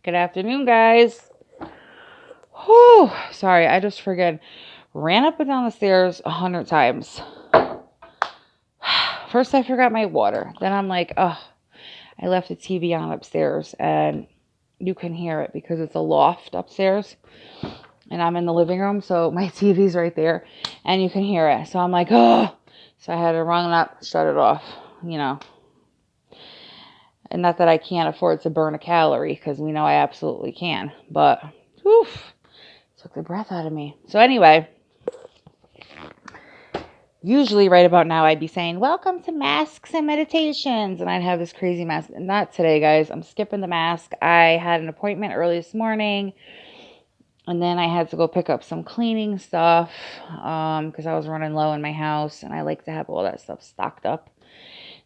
Good afternoon, guys. Whew, sorry, I just forget. Ran up and down the stairs 100 times. First, I forgot my water. Then I'm like, oh, I left the TV on upstairs, and you can hear it because it's a loft upstairs, and I'm in the living room, so my TV's right there, and you can hear it. So I'm like, oh, so I had to run up, shut it off, And not that I can't afford to burn a calorie, because we know I absolutely can, but whew, took the breath out of me. So anyway, usually right about now I'd be saying, welcome to masks and meditations, and I'd have this crazy mask. Not today, guys. I'm skipping the mask. I had an appointment early this morning, and then I had to go pick up some cleaning stuff because I was running low in my house, and I like to have all that stuff stocked up.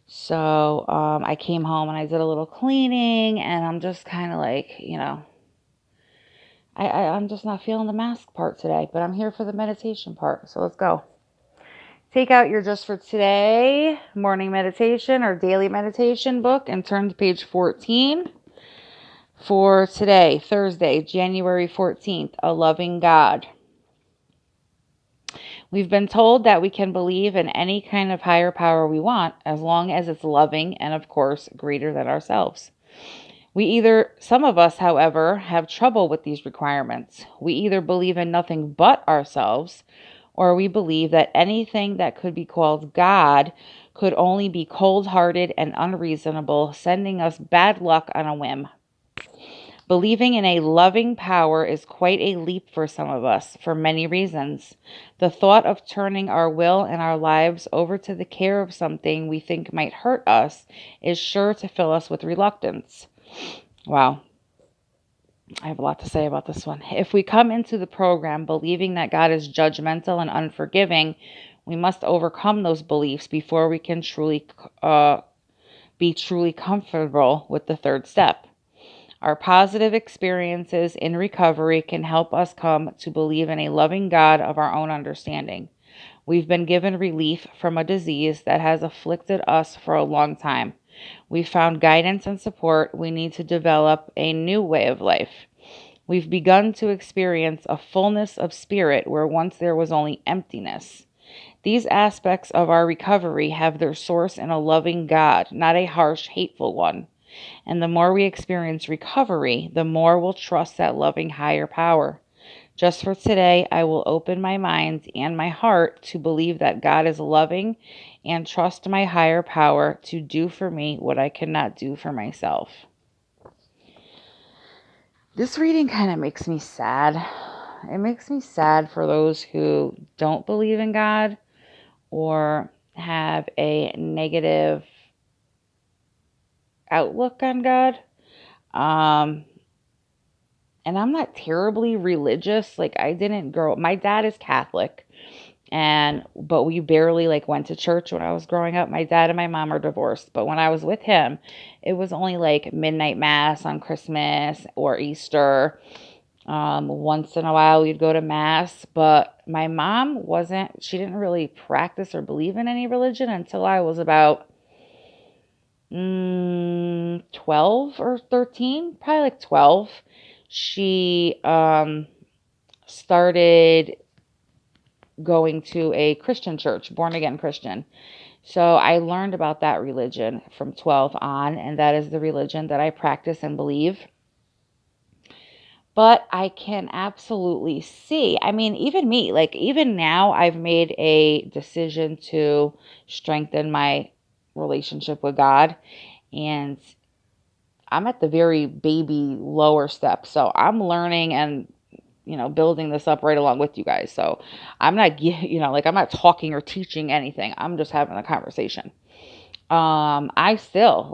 So I came home and I did a little cleaning, and I'm just kind of like, I'm just not feeling the mask part today, but I'm here for the meditation part. So let's go. Take out your Just for Today morning meditation or daily meditation book and turn to page 14 for today, Thursday, January 14th, A Loving God. We've been told that we can believe in any kind of higher power we want as long as it's loving and, of course, greater than ourselves. Some of us, however, have trouble with these requirements. We either believe in nothing but ourselves, or we believe that anything that could be called God could only be cold-hearted and unreasonable, sending us bad luck on a whim. Believing in a loving power is quite a leap for some of us, for many reasons. The thought of turning our will and our lives over to the care of something we think might hurt us is sure to fill us with reluctance. Wow. I have a lot to say about this one. If we come into the program believing that God is judgmental and unforgiving, we must overcome those beliefs before we can be truly comfortable with the third step. Our positive experiences in recovery can help us come to believe in a loving God of our own understanding. We've been given relief from a disease that has afflicted us for a long time. We've found guidance and support. We need to develop a new way of life. We've begun to experience a fullness of spirit where once there was only emptiness. These aspects of our recovery have their source in a loving God, not a harsh, hateful one. And the more we experience recovery, the more we'll trust that loving higher power. Just for today, I will open my mind and my heart to believe that God is loving and trust my higher power to do for me what I cannot do for myself. This reading kind of makes me sad. It makes me sad for those who don't believe in God or have a negative outlook on God. And I'm not terribly religious. Like, I didn't grow up. My dad is Catholic, but we barely went to church when I was growing up. My dad and my mom are divorced, but when I was with him, it was only like midnight mass on Christmas or Easter. Once in a while we'd go to mass, but my mom she didn't really practice or believe in any religion until I was about 12 or 13, probably like 12. She started going to a Christian church, born again Christian. So I learned about that religion from 12 on, and that is the religion that I practice and believe. But I can absolutely see, I mean, even me, even now, I've made a decision to strengthen my relationship with God. And I'm at the very baby lower step. So I'm learning and, building this up right along with you guys. So I'm not, I'm not talking or teaching anything. I'm just having a conversation. I still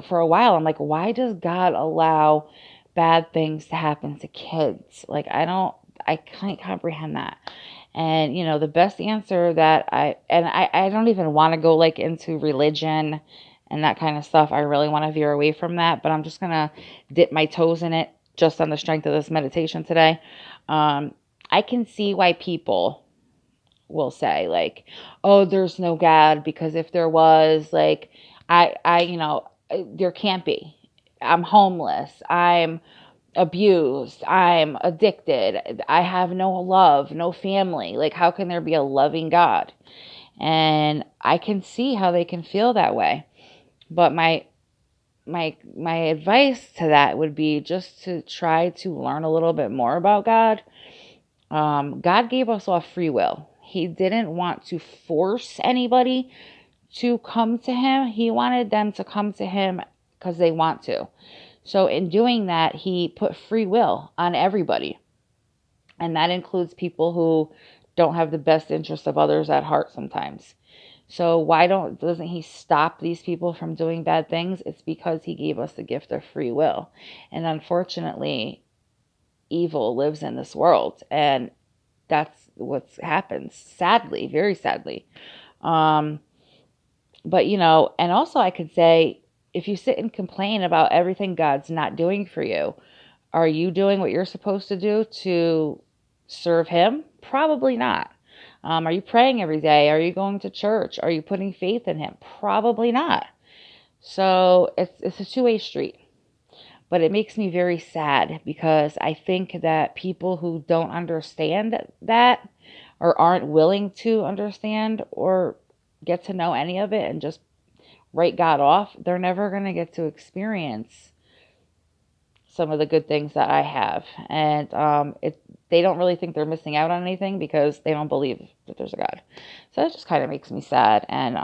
for a while, I'm like, why does God allow bad things to happen to kids? I can't comprehend that. And, the best answer that I don't even want to go into religion and that kind of stuff. I really want to veer away from that, but I'm just going to dip my toes in it just on the strength of this meditation today. I can see why people will say oh, there's no God, because if there was, there can't be. I'm homeless, I'm abused, I'm addicted, I have no love, no family. Like, how can there be a loving God? And I can see how they can feel that way. But my advice to that would be just to try to learn a little bit more about God. God gave us all free will. He didn't want to force anybody to come to him. He wanted them to come to him because they want to. So in doing that, he put free will on everybody. And that includes people who don't have the best interests of others at heart sometimes. So why doesn't he stop these people from doing bad things? It's because he gave us the gift of free will. And unfortunately, evil lives in this world, and that's what happens, sadly, very sadly. Um but and also I could say, if you sit and complain about everything God's not doing for you, are you doing what you're supposed to do to serve him? Probably not. Are you praying every day? Are you going to church? Are you putting faith in him? Probably not. So it's a two-way street. But it makes me very sad because I think that people who don't understand that, or aren't willing to understand or get to know any of it and just write God off, they're never going to get to experience some of the good things that I have. And they don't really think they're missing out on anything because they don't believe that there's a God. So that just kind of makes me sad. And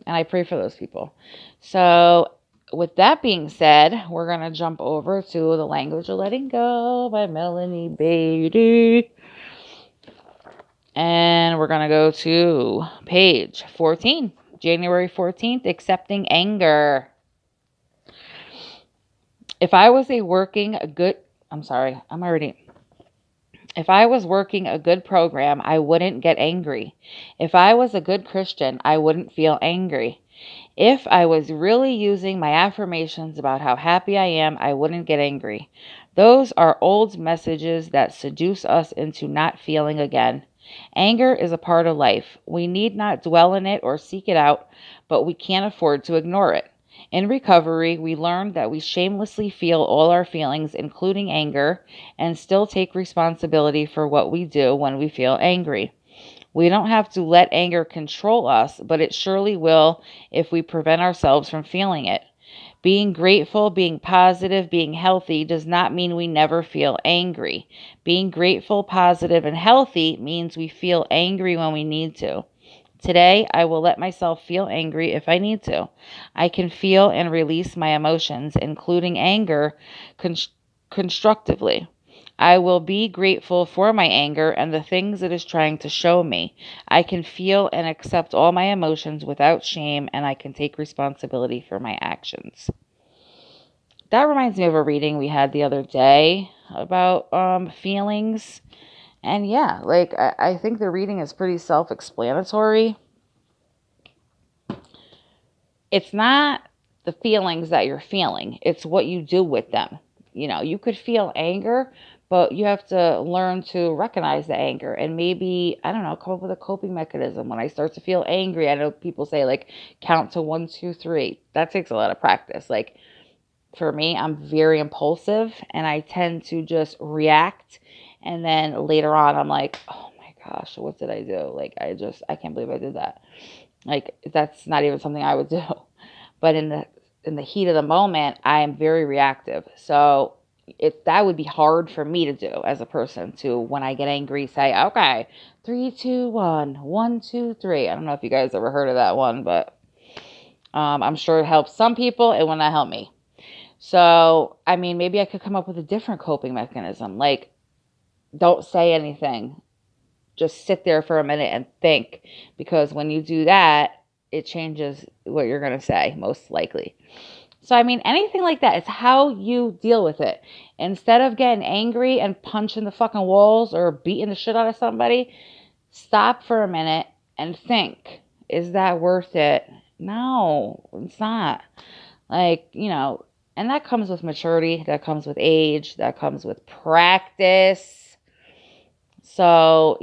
I pray for those people. So with that being said, we're going to jump over to The Language of Letting Go by Melanie Beatty. And we're going to go to page 14, January 14th, Accepting Anger. If I was working a good program, I wouldn't get angry. If I was a good Christian, I wouldn't feel angry. If I was really using my affirmations about how happy I am, I wouldn't get angry. Those are old messages that seduce us into not feeling again. Anger is a part of life. We need not dwell in it or seek it out, but we can't afford to ignore it. In recovery, we learned that we shamelessly feel all our feelings, including anger, and still take responsibility for what we do when we feel angry. We don't have to let anger control us, but it surely will if we prevent ourselves from feeling it. Being grateful, being positive, being healthy does not mean we never feel angry. Being grateful, positive, and healthy means we feel angry when we need to. Today, I will let myself feel angry if I need to. I can feel and release my emotions, including anger, constructively. I will be grateful for my anger and the things it is trying to show me. I can feel and accept all my emotions without shame, and I can take responsibility for my actions. That reminds me of a reading we had the other day about feelings. And yeah, like I think the reading is pretty self-explanatory. It's not the feelings that you're feeling, it's what you do with them. You could feel anger, but you have to learn to recognize the anger and maybe, I don't know, come up with a coping mechanism. When I start to feel angry, I know people say, like, count to 1, 2, 3. That takes a lot of practice. Like, for me, I'm very impulsive and I tend to just react. And then later on, I'm like, oh my gosh, what did I do? Like, I can't believe I did that. Like, that's not even something I would do. But in the heat of the moment, I am very reactive. So that would be hard for me to do as a person, to, when I get angry, say, okay, 3, 2, 1, 1, 2, 3. I don't know if you guys ever heard of that one, but I'm sure it helps some people. It will not help me. So, I mean, maybe I could come up with a different coping mechanism. Like, don't say anything. Just sit there for a minute and think. Because when you do that, it changes what you're going to say, most likely. So, I mean, anything like that. It's how you deal with it. Instead of getting angry and punching the fucking walls or beating the shit out of somebody, stop for a minute and think, is that worth it? No, it's not. Like, and that comes with maturity, that comes with age, that comes with practice. So,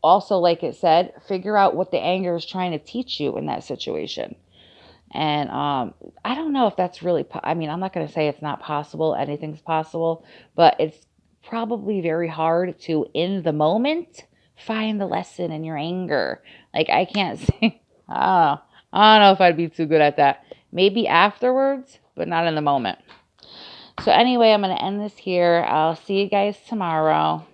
also, like it said, figure out what the anger is trying to teach you in that situation. And I don't know if that's really, I mean, I'm not going to say it's not possible. Anything's possible, but it's probably very hard to, in the moment, find the lesson in your anger. Like, I can't say, I don't know if I'd be too good at that. Maybe afterwards, but not in the moment. So anyway, I'm going to end this here. I'll see you guys tomorrow.